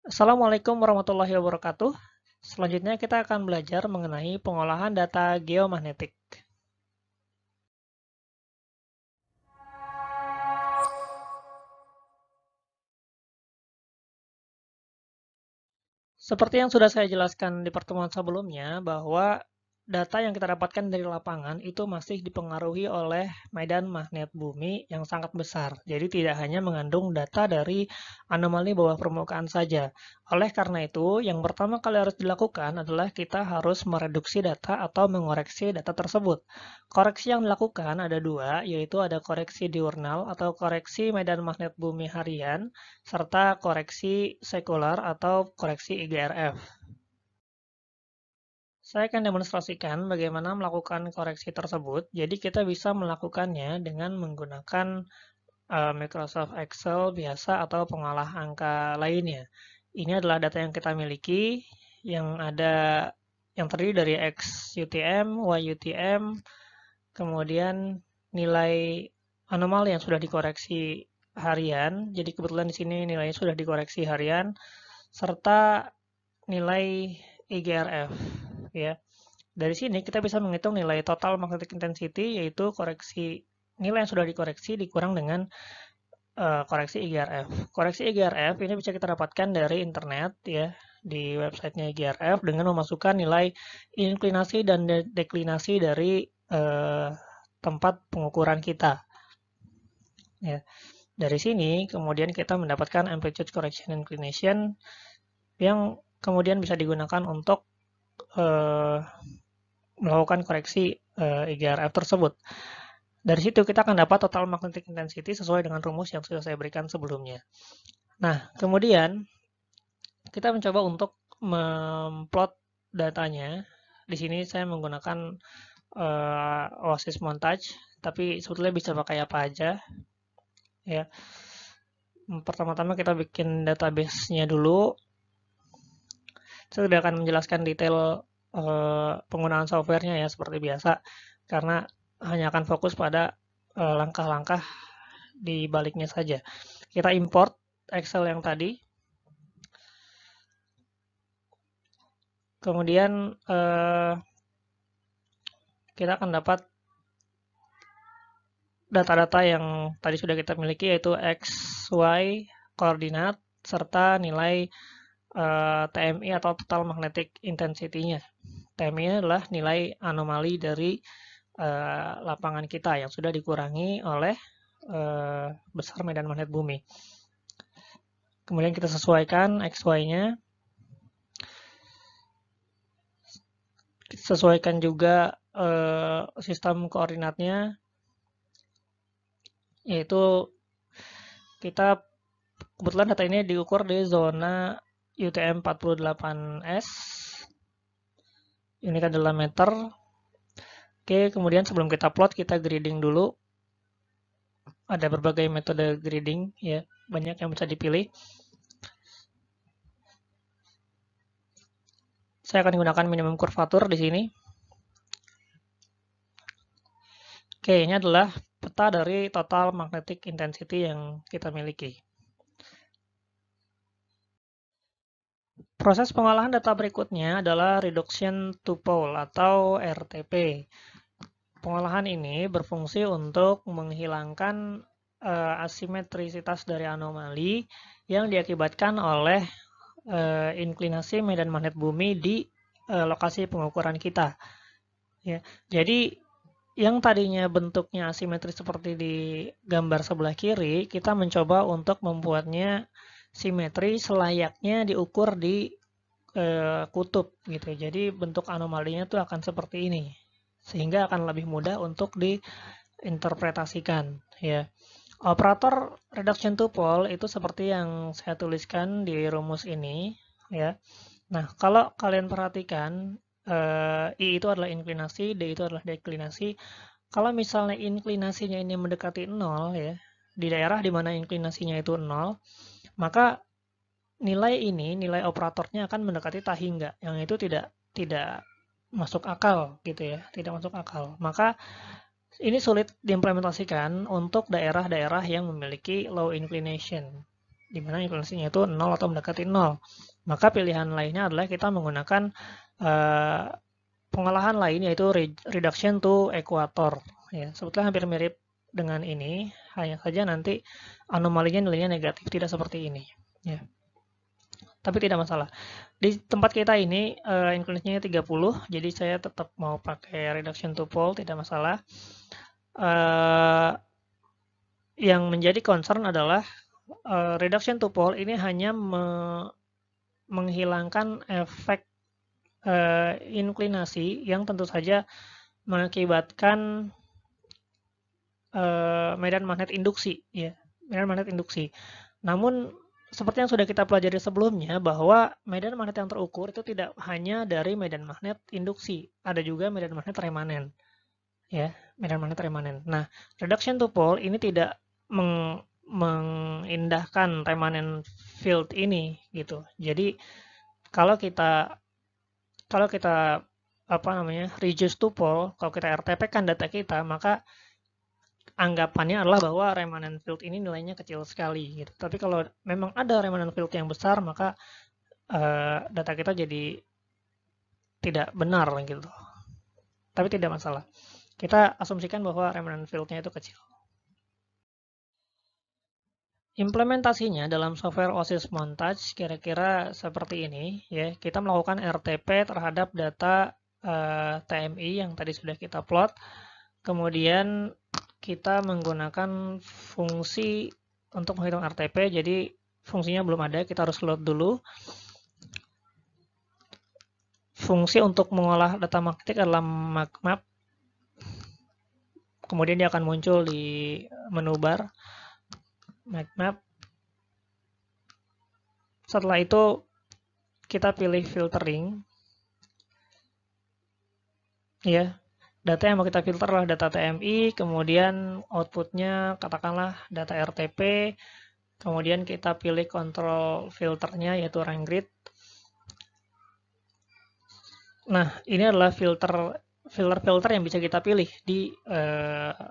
Assalamualaikum warahmatullahi wabarakatuh. Selanjutnya kita akan belajar mengenai pengolahan data geomagnetik. Seperti yang sudah saya jelaskan di pertemuan sebelumnya, bahwa data yang kita dapatkan dari lapangan itu masih dipengaruhi oleh medan magnet bumi yang sangat besar. Jadi tidak hanya mengandung data dari anomali bawah permukaan saja. Oleh karena itu, yang pertama kali harus dilakukan adalah kita harus mereduksi data atau mengoreksi data tersebut. Koreksi yang dilakukan ada dua, yaitu ada koreksi diurnal atau koreksi medan magnet bumi harian, serta koreksi sekular atau koreksi IGRF. Saya akan demonstrasikan bagaimana melakukan koreksi tersebut. Jadi kita bisa melakukannya dengan menggunakan Microsoft Excel biasa atau pengolah angka lainnya. Ini adalah data yang kita miliki yang terdiri dari XUTM, YUTM, kemudian nilai anomali yang sudah dikoreksi harian. Jadi kebetulan di sini nilainya sudah dikoreksi harian serta nilai IGRF ya. Dari sini kita bisa menghitung nilai total magnetic intensity, yaitu nilai yang sudah dikoreksi dikurang dengan koreksi IGRF. Koreksi IGRF ini bisa kita dapatkan dari internet ya, di websitenya IGRF dengan memasukkan nilai inklinasi dan deklinasi dari tempat pengukuran kita. Ya. Dari sini kemudian kita mendapatkan amplitude correction inclination yang kemudian bisa digunakan untuk melakukan koreksi IGRF tersebut. Dari situ kita akan dapat total magnetic intensity sesuai dengan rumus yang sudah saya berikan sebelumnya. Nah, kemudian kita mencoba untuk memplot datanya. Di sini saya menggunakan Oasis Montage, tapi sebetulnya bisa pakai apa aja. Ya, pertama-tama kita bikin database-nya dulu. Saya tidak akan menjelaskan detail penggunaan softwarenya ya seperti biasa, karena hanya akan fokus pada langkah-langkah di baliknya saja. Kita import Excel yang tadi. Kemudian kita akan dapat data-data yang tadi sudah kita miliki, yaitu X, Y, koordinat, serta nilai TMI atau total magnetic intensity-nya. TMI adalah nilai anomali dari lapangan kita yang sudah dikurangi oleh besar medan magnet bumi. Kemudian kita sesuaikan XY-nya. Sesuaikan juga sistem koordinatnya, yaitu kita kebetulan data ini diukur di zona UTM 48S, unit adalah meter. Oke, kemudian sebelum kita plot, kita grading dulu. Ada berbagai metode grading ya, banyak yang bisa dipilih. Saya akan gunakan minimum kurvatur di sini. Oke, ini adalah peta dari total magnetic intensity yang kita miliki. Proses pengolahan data berikutnya adalah reduction to pole atau RTP. Pengolahan ini berfungsi untuk menghilangkan asimetrisitas dari anomali yang diakibatkan oleh inklinasi medan magnet bumi di lokasi pengukuran kita. Ya, jadi yang tadinya bentuknya asimetris seperti di gambar sebelah kiri, kita mencoba untuk membuatnya simetri selayaknya diukur di kutub gitu. Jadi bentuk anomalinya tuh akan seperti ini, sehingga akan lebih mudah untuk diinterpretasikan ya. Operator reduction to pole itu seperti yang saya tuliskan di rumus ini ya. Nah, kalau kalian perhatikan I itu adalah inklinasi, D itu adalah deklinasi. Kalau misalnya inklinasinya ini mendekati 0 ya, di daerah di mana inklinasinya itu 0, maka nilai operatornya akan mendekati tahingga, yang itu tidak masuk akal gitu ya, tidak masuk akal. Maka ini sulit diimplementasikan untuk daerah-daerah yang memiliki low inclination. di mana inklinasinya itu 0 atau mendekati 0. Maka pilihan lainnya adalah kita menggunakan pengolahan lain, yaitu reduction to equator. Ya, sebetulnya hampir mirip dengan ini, hanya saja nanti anomalinya nilainya negatif, tidak seperti ini. Ya. Tapi tidak masalah. Di tempat kita ini inclinasinya 30, jadi saya tetap mau pakai reduction to pole, tidak masalah. Yang menjadi concern adalah reduction to pole ini hanya menghilangkan efek inklinasi yang tentu saja mengakibatkan medan magnet induksi, ya, medan magnet induksi. Namun seperti yang sudah kita pelajari sebelumnya, bahwa medan magnet yang terukur itu tidak hanya dari medan magnet induksi, ada juga medan magnet remanen, ya, medan magnet remanen. Nah, reduction to pole ini tidak mengindahkan remanen field ini, gitu. Jadi kalau kita reduce to pole, kalau kita RTP kan data kita, maka anggapannya adalah bahwa remanen field ini nilainya kecil sekali, gitu. Tapi kalau memang ada remanen field yang besar, maka data kita jadi tidak benar, gitu. Tapi tidak masalah. Kita asumsikan bahwa remanen field-nya itu kecil. Implementasinya dalam software OSIS Montage kira-kira seperti ini, ya. Kita melakukan RTP terhadap data TMI yang tadi sudah kita plot. Kemudian kita menggunakan fungsi untuk menghitung RTP. Jadi fungsinya belum ada, kita harus load dulu. Fungsi untuk mengolah data magnetik adalah map. Kemudian dia akan muncul di menu bar map. Setelah itu kita pilih filtering, ya. Data yang mau kita filter adalah data TMI, kemudian outputnya katakanlah data RTP, kemudian kita pilih kontrol filternya yaitu rank grid. Nah, ini adalah filter yang bisa kita pilih di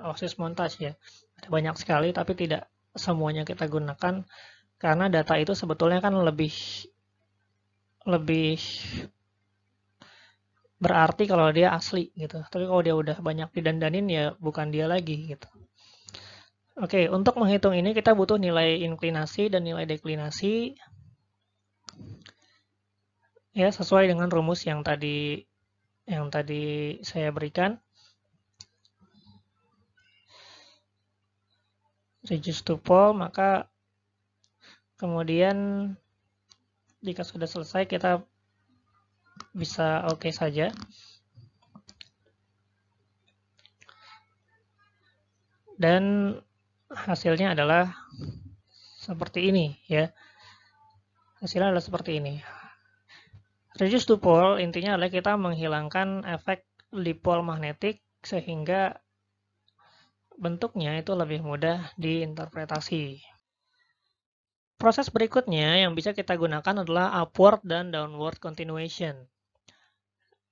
OSIS Montage, ya. Ada banyak sekali, tapi tidak semuanya kita gunakan karena data itu sebetulnya kan lebih berarti kalau dia asli, gitu. Tapi kalau dia udah banyak didandanin, ya bukan dia lagi, gitu. Oke, untuk menghitung ini kita butuh nilai inklinasi dan nilai deklinasi, ya, sesuai dengan rumus yang tadi saya berikan. Reduce to pole, maka kemudian jika sudah selesai kita bisa oke saja. Dan hasilnya adalah seperti ini, ya. Hasilnya adalah seperti ini. Reduce to pole intinya adalah kita menghilangkan efek dipole magnetik sehingga bentuknya itu lebih mudah diinterpretasi. Proses berikutnya yang bisa kita gunakan adalah upward dan downward continuation.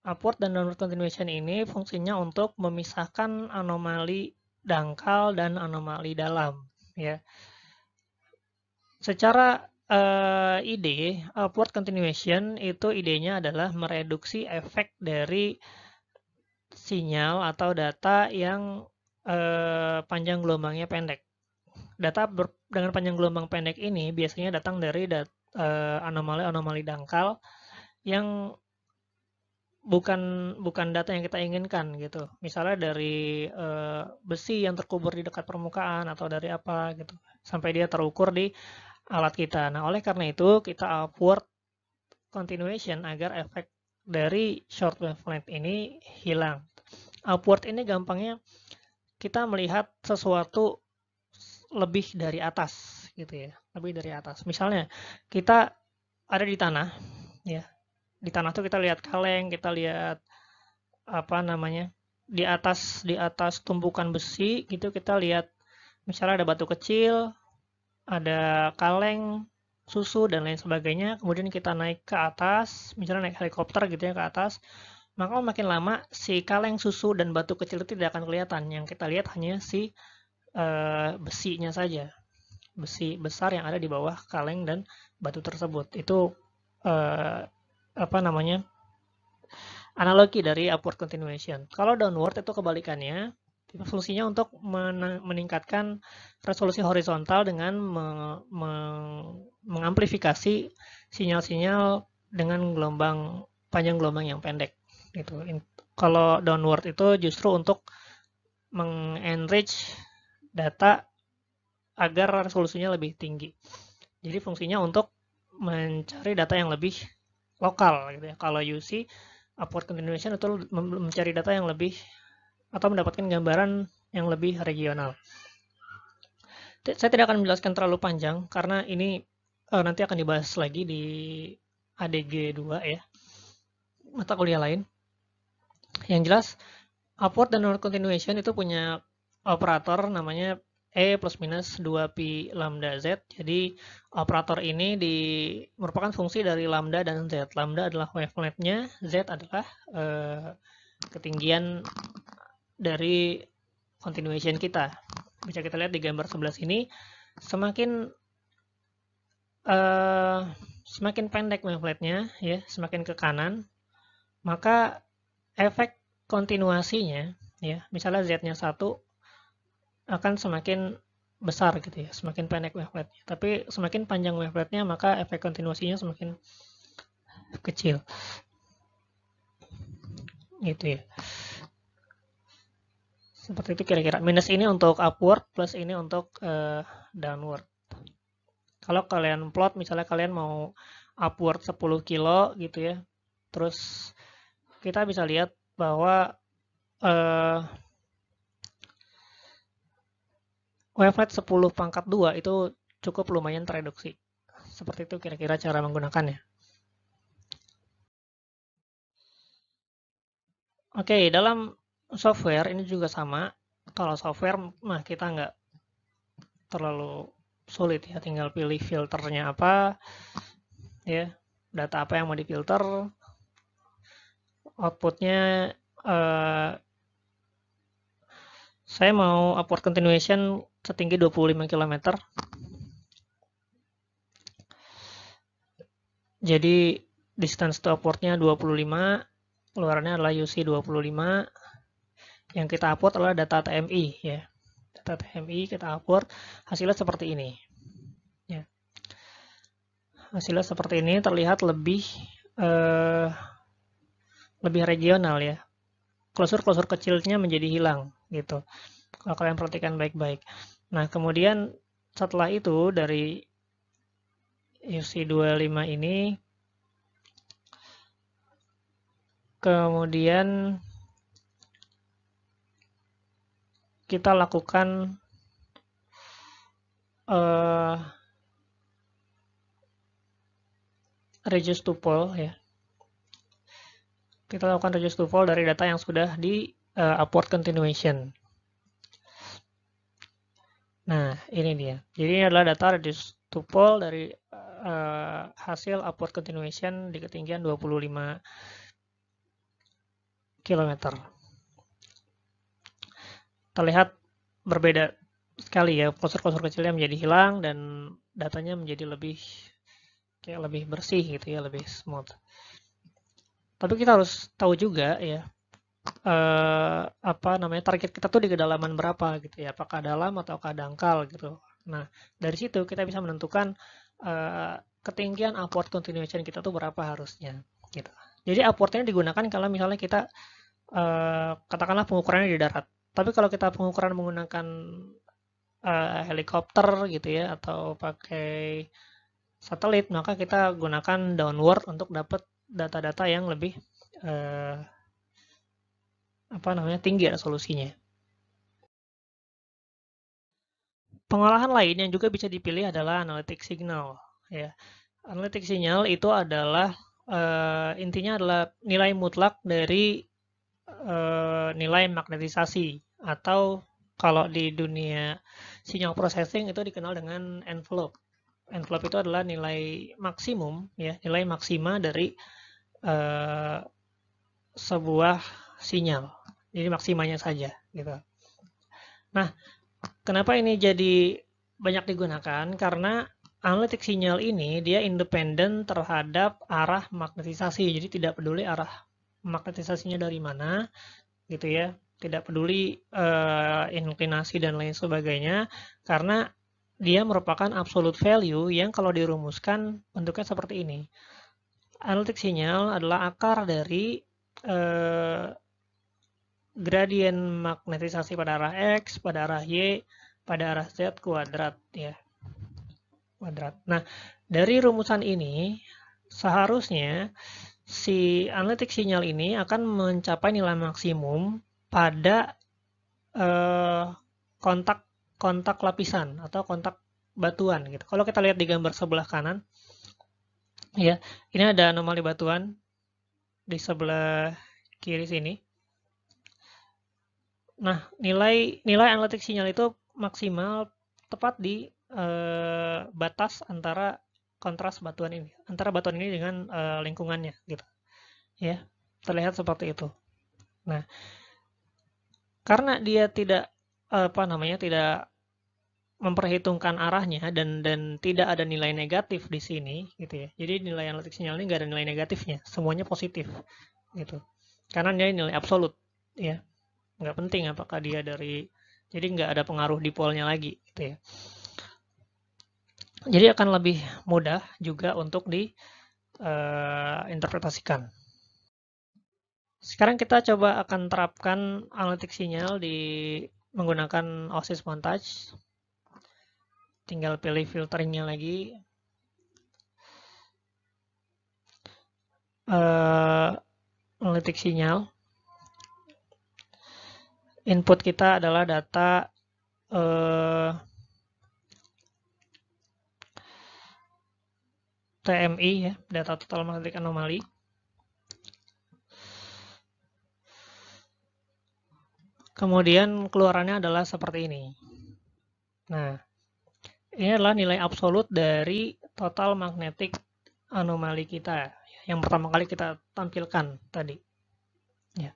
Upward dan downward continuation ini fungsinya untuk memisahkan anomali dangkal dan anomali dalam, ya. Secara ide, upward continuation itu idenya adalah mereduksi efek dari sinyal atau data yang panjang gelombangnya pendek. Data dengan panjang gelombang pendek ini biasanya datang dari anomali-anomali dangkal yang bukan data yang kita inginkan, gitu. Misalnya dari besi yang terkubur di dekat permukaan atau dari apa, gitu, sampai dia terukur di alat kita. Nah, oleh karena itu kita upward continuation agar efek dari short wavelength ini hilang. Upward ini gampangnya kita melihat sesuatu lebih dari atas, gitu, ya, lebih dari atas. Misalnya kita ada di tanah, ya. Di tanah tuh kita lihat kaleng, kita lihat di atas tumpukan besi, gitu, kita lihat misalnya ada batu kecil, ada kaleng, susu dan lain sebagainya. Kemudian kita naik ke atas, misalnya naik helikopter, gitu, ya, ke atas. Maka makin lama si kaleng, susu dan batu kecil itu tidak akan kelihatan. Yang kita lihat hanya si besinya saja. besi besar yang ada di bawah kaleng dan batu tersebut. Itu apa namanya, analogi dari upward continuation. Kalau downward itu kebalikannya, fungsinya untuk meningkatkan resolusi horizontal dengan mengamplifikasi sinyal-sinyal dengan panjang gelombang yang pendek. Gitu. Kalau downward itu justru untuk mengenrich data agar resolusinya lebih tinggi. Jadi fungsinya untuk mencari data yang lebih lokal gitu ya. Kalau UC upward continuation itu mencari data yang lebih atau mendapatkan gambaran yang lebih regional. Saya tidak akan menjelaskan terlalu panjang karena ini nanti akan dibahas lagi di ADG 2 ya, mata kuliah lain. Yang jelas upward dan downward continuation itu punya operator namanya E plus minus 2pi lambda Z. Jadi operator ini merupakan fungsi dari lambda dan Z. Lambda adalah wavelength-nya, Z adalah ketinggian dari continuation kita. Bisa kita lihat di gambar sebelah sini, semakin pendek wavelength-nya, ya, semakin ke kanan, maka efek kontinuasinya, ya, misalnya Z-nya 1 akan semakin besar gitu ya, semakin pendek wavelength-nya. Tapi semakin panjang wavelength-nya, maka efek kontinuasinya semakin kecil. Gitu ya. Seperti itu kira-kira. Minus ini untuk upward, plus ini untuk downward. Kalau kalian plot, misalnya kalian mau upward 10 kilo gitu ya, terus kita bisa lihat bahwa wavelength 10 pangkat 2 itu cukup lumayan tereduksi. Seperti itu kira-kira cara menggunakannya. Oke, dalam software ini juga sama. Kalau software mah kita nggak terlalu sulit ya, tinggal pilih filternya apa, ya, data apa yang mau difilter, outputnya saya mau upward continuation setinggi 25 km. Jadi distance to upwardnya 25, keluarannya adalah UC 25. Yang kita upload adalah data TMI ya. Data TMI kita upload, hasilnya seperti ini. Ya. Hasilnya seperti ini, terlihat lebih regional ya. Klosur-klosur kecilnya menjadi hilang gitu. Kalau kalian perhatikan baik-baik. Nah, kemudian setelah itu dari UC 25 ini kemudian kita lakukan reduce to pool ya. Kita lakukan reduce to pool dari data yang sudah di upward continuation. Nah, ini dia. Jadi ini adalah data reduce to pool dari hasil upward continuation di ketinggian 25 km. Terlihat berbeda sekali ya, klosur-klosur kecilnya menjadi hilang dan datanya menjadi lebih bersih gitu ya, lebih smooth. Tapi kita harus tahu juga ya, target kita tuh di kedalaman berapa gitu ya, apakah dalam ataukah dangkal gitu. Nah, dari situ kita bisa menentukan ketinggian upward continuation kita tuh berapa harusnya gitu. Jadi upwardnya digunakan kalau misalnya kita katakanlah pengukurannya di darat. Tapi kalau kita pengukuran menggunakan helikopter gitu ya atau pakai satelit, maka kita gunakan downward untuk dapat data-data yang lebih tinggi resolusinya. Pengolahan lain yang juga bisa dipilih adalah analytic signal. Ya, analytic signal itu adalah intinya adalah nilai mutlak dari nilai magnetisasi, atau kalau di dunia sinyal processing itu dikenal dengan envelope. Envelope itu adalah nilai maksimum, ya, nilai maksima dari sebuah sinyal. Jadi maksimanya saja, gitu. Nah, kenapa ini jadi banyak digunakan karena analitik sinyal ini dia independen terhadap arah magnetisasi. Jadi tidak peduli arah magnetisasinya dari mana, gitu ya. Tidak peduli inklinasi dan lain sebagainya, karena dia merupakan absolute value yang kalau dirumuskan bentuknya seperti ini. Analitik sinyal adalah akar dari gradien magnetisasi pada arah X, pada arah Y, pada arah Z kuadrat ya. Kuadrat. Nah, dari rumusan ini seharusnya si analitik sinyal ini akan mencapai nilai maksimum pada kontak lapisan atau kontak batuan gitu. Kalau kita lihat di gambar sebelah kanan, ya, ini ada anomali batuan di sebelah kiri sini. Nah, nilai analitik sinyal itu maksimal tepat di batas antara kontras batuan ini, antara batuan ini dengan lingkungannya, gitu. Ya, terlihat seperti itu. Nah, karena dia tidak tidak memperhitungkan arahnya dan tidak ada nilai negatif di sini, gitu ya. Jadi nilai analitik sinyal ini nggak ada nilai negatifnya, semuanya positif, gitu. Karena dia nilai absolut, ya. Nggak penting apakah dia dari, jadi nggak ada pengaruh dipolnya lagi, gitu ya. Jadi akan lebih mudah juga untuk diinterpretasikan. Sekarang kita coba akan terapkan analitik sinyal menggunakan OSIS montage. Tinggal pilih filteringnya lagi. Analitik sinyal. Input kita adalah data TMI ya, data total magnetic anomaly. Kemudian keluarannya adalah seperti ini. Nah, ini adalah nilai absolut dari total magnetic anomali kita yang pertama kali kita tampilkan tadi. Ya.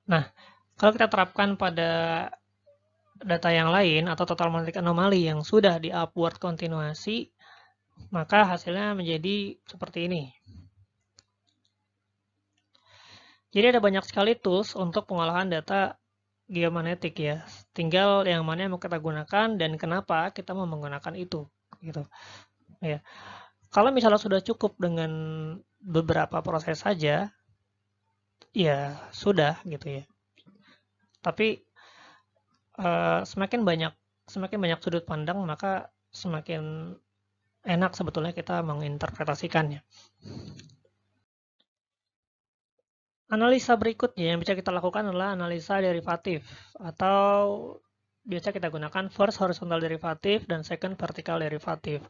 Nah, kalau kita terapkan pada data yang lain atau total magnetic anomali yang sudah di upward kontinuasi, maka hasilnya menjadi seperti ini. Jadi ada banyak sekali tools untuk pengolahan data geomagnetik ya. Tinggal yang mana yang mau kita gunakan dan kenapa kita mau menggunakan itu, gitu. Ya. Kalau misalnya sudah cukup dengan beberapa proses saja, ya sudah gitu ya. Tapi semakin banyak sudut pandang, maka semakin enak sebetulnya kita menginterpretasikannya. Analisa berikutnya yang bisa kita lakukan adalah analisa derivatif, atau biasa kita gunakan first horizontal derivatif dan second vertical derivatif,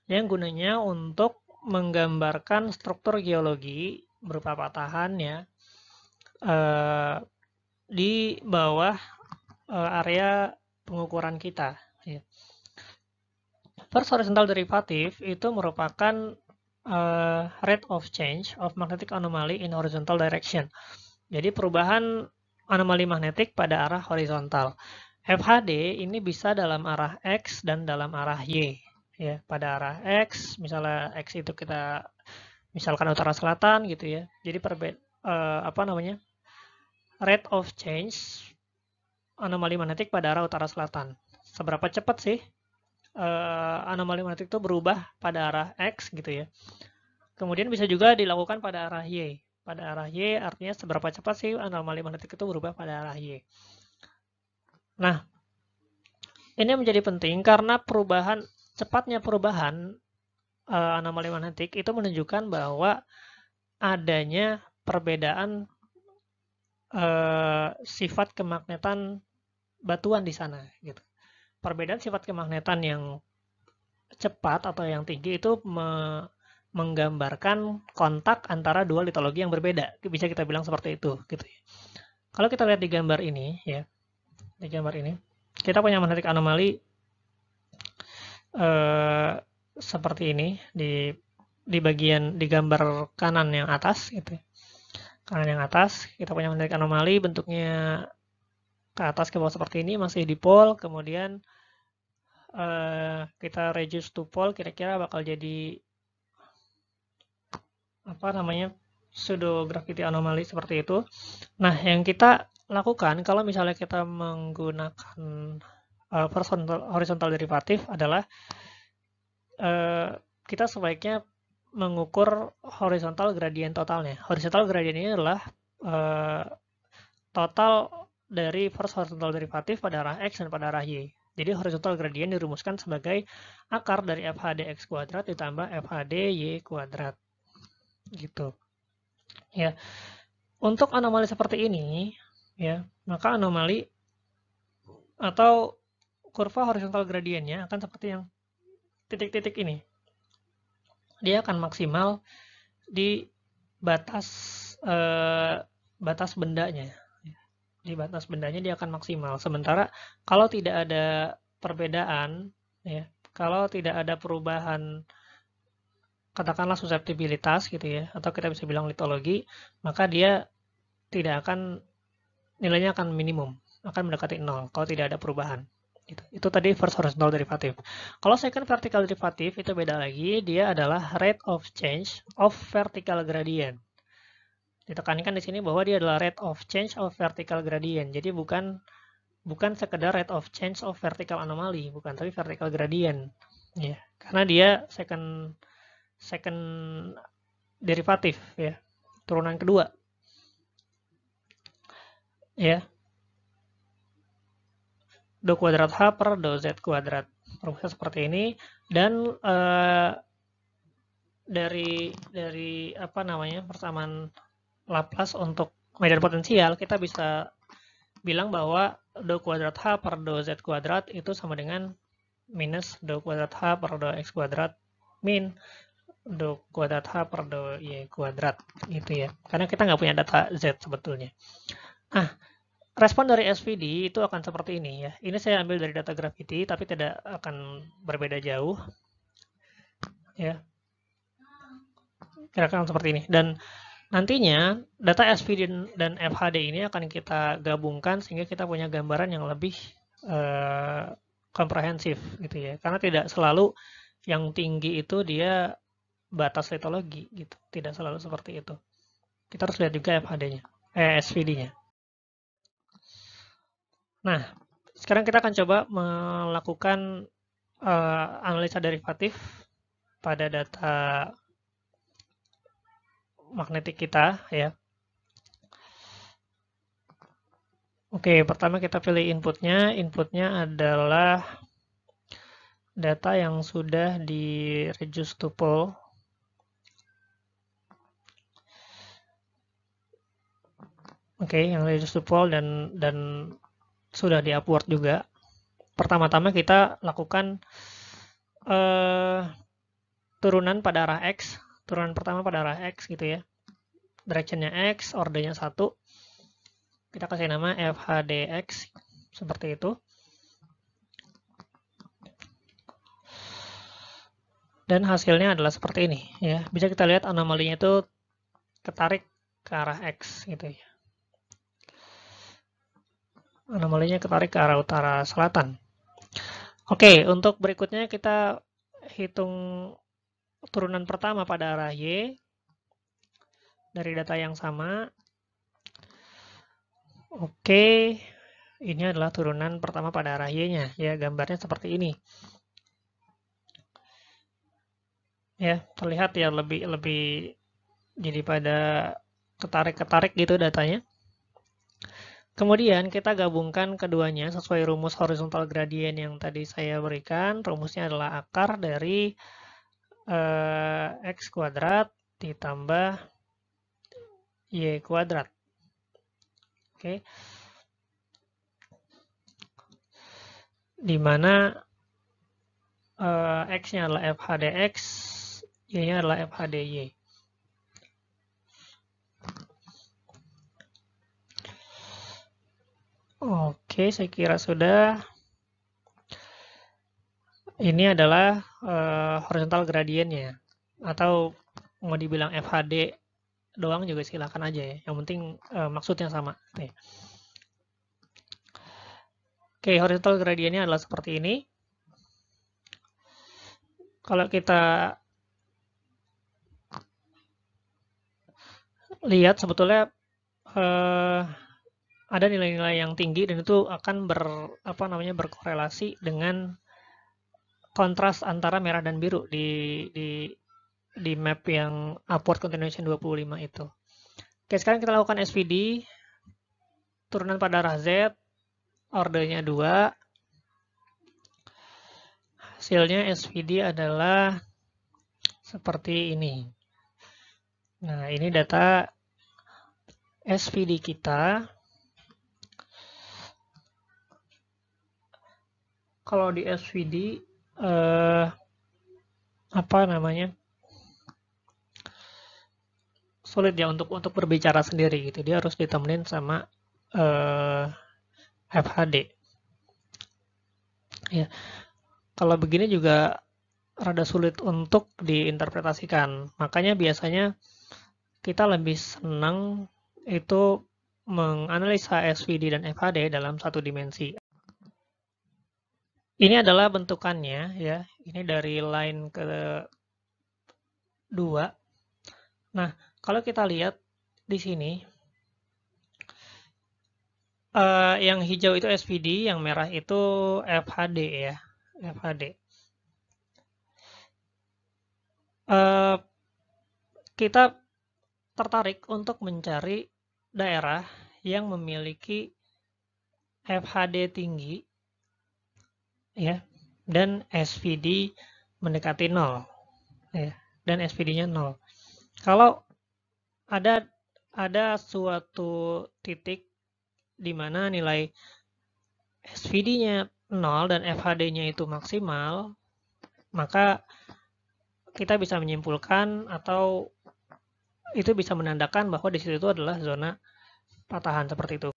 yang gunanya untuk menggambarkan struktur geologi berupa patahan ya di bawah area pengukuran kita. Ya. First horizontal derivative itu merupakan rate of change of magnetic anomaly in horizontal direction. Jadi perubahan anomali magnetik pada arah horizontal. FHD ini bisa dalam arah X dan dalam arah Y. Ya, pada arah X, misalnya X itu kita misalkan utara selatan gitu ya. Jadi rate of change anomali magnetik pada arah utara selatan. Seberapa cepat sih anomali magnetik itu berubah pada arah X gitu ya. Kemudian bisa juga dilakukan pada arah Y. Pada arah Y artinya seberapa cepat sih anomali magnetik itu berubah pada arah Y. Nah, ini menjadi penting karena cepatnya perubahan anomali magnetik itu menunjukkan bahwa adanya perbedaan sifat kemagnetan batuan di sana gitu. Perbedaan sifat kemagnetan yang cepat atau yang tinggi itu menggambarkan kontak antara dua litologi yang berbeda. Bisa kita bilang seperti itu gitu ya. Kalau kita lihat di gambar ini ya. Di gambar ini kita punya magnetic anomali seperti ini di bagian di gambar kanan yang atas gitu ya. Kanan yang atas kita punya magnetic anomali bentuknya ke atas ke bawah seperti ini, masih dipol, kemudian kita reduce to pole, kira-kira bakal jadi apa namanya, pseudo gravity anomaly seperti itu. Nah, yang kita lakukan kalau misalnya kita menggunakan horizontal derivatif adalah kita sebaiknya mengukur horizontal gradient totalnya. Horizontal gradient ini adalah total dari first horizontal derivatif pada arah x dan pada arah y. Jadi horizontal gradient dirumuskan sebagai akar dari FHD x kuadrat ditambah FHD y kuadrat. Gitu. Ya. Untuk anomali seperti ini, ya, maka anomali atau kurva horizontal gradientnya akan seperti yang titik-titik ini. Dia akan maksimal di batas batas bendanya. Di batas bendanya dia akan maksimal. Sementara kalau tidak ada perbedaan, ya, kalau tidak ada perubahan, katakanlah suseptibilitas gitu ya, atau kita bisa bilang litologi, maka dia tidak akan, nilainya akan minimum, akan mendekati 0 kalau tidak ada perubahan. Itu tadi first horizontal derivative. Kalau second vertical derivative itu beda lagi, dia adalah rate of change of vertical gradient. Ditekankan di sini bahwa dia adalah rate of change of vertical gradient. Jadi bukan sekedar rate of change of vertical anomaly, bukan, tapi vertical gradient. Ya, karena dia second derivatif ya, turunan kedua. Ya. Do kuadrat H per do Z kuadrat. Rumusnya seperti ini. Dan dari apa namanya, persamaan Laplace untuk medan potensial, kita bisa bilang bahwa do kuadrat H per do Z kuadrat itu sama dengan minus do kuadrat H per do X kuadrat min do kuadrat H per do Y kuadrat. Gitu ya. Karena kita nggak punya data Z sebetulnya. Nah, respon dari SVD itu akan seperti ini ya. Ini saya ambil dari data gravity, tapi tidak akan berbeda jauh. Ya. Kira-kira seperti ini. Dan nantinya data SVD dan FHD ini akan kita gabungkan sehingga kita punya gambaran yang lebih komprehensif gitu ya. Karena tidak selalu yang tinggi itu dia batas litologi gitu. Tidak selalu seperti itu. Kita harus lihat juga FHD-nya, SVD-nya. Nah, sekarang kita akan coba melakukan analisa derivatif pada data magnetik kita ya. Oke, pertama kita pilih inputnya. Inputnya adalah data yang sudah di reduce to pole. Oke, yang reduce to pole dan sudah di upward juga. Pertama-tama kita lakukan turunan pada arah X. Turunan pertama pada arah X gitu ya. Directionnya X, ordernya 1. Kita kasih nama FHDX seperti itu. Dan hasilnya adalah seperti ini ya. Bisa kita lihat anomalinya itu ketarik ke arah X gitu ya. Anomalinya ketarik ke arah utara selatan. Oke, untuk berikutnya kita hitung turunan pertama pada arah Y dari data yang sama. Oke, ini adalah turunan pertama pada arah Y-nya ya, gambarnya seperti ini. Ya, terlihat ya lebih jadi pada ketarik-ketarik gitu datanya. Kemudian kita gabungkan keduanya sesuai rumus horizontal gradient yang tadi saya berikan. Rumusnya adalah akar dari X kuadrat ditambah Y kuadrat. Oke. Di mana X-nya adalah FHDX, Y-nya adalah FHDY. Oke, saya kira sudah. Ini adalah horizontal gradientnya. Atau mau dibilang FHD doang juga silakan aja ya. Yang penting maksudnya sama. Nih. Oke, horizontal gradientnya adalah seperti ini. Kalau kita lihat sebetulnya ada nilai-nilai yang tinggi dan itu akan berkorelasi dengan kontras antara merah dan biru di map yang upward continuation 25 itu. Oke, sekarang kita lakukan SVD turunan pada arah Z, ordernya 2. Hasilnya SVD adalah seperti ini. Nah, ini data SVD kita. Kalau di SVD sulit ya untuk berbicara sendiri gitu. Dia harus ditemenin sama FHD. Ya. Kalau begini juga rada sulit untuk diinterpretasikan. Makanya biasanya kita lebih senang itu menganalisa SVD dan FHD dalam satu dimensi. Ini adalah bentukannya ya. Ini dari line ke 2. Nah, kalau kita lihat di sini yang hijau itu SVD, yang merah itu FHD ya. FHD. Kita tertarik untuk mencari daerah yang memiliki FHD tinggi ya dan SVD mendekati 0 ya, dan SVD-nya 0. Kalau ada suatu titik di mana nilai SVD-nya 0 dan FHD-nya itu maksimal, maka kita bisa menyimpulkan atau itu bisa menandakan bahwa di situ adalah zona patahan seperti itu.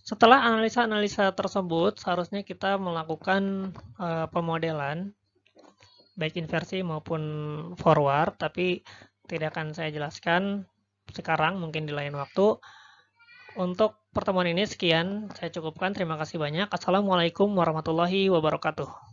Setelah analisa-analisa tersebut, seharusnya kita melakukan pemodelan baik inversi maupun forward, tapi tidak akan saya jelaskan sekarang, mungkin di lain waktu. Untuk pertemuan ini sekian, saya cukupkan. Terima kasih banyak. Assalamualaikum warahmatullahi wabarakatuh.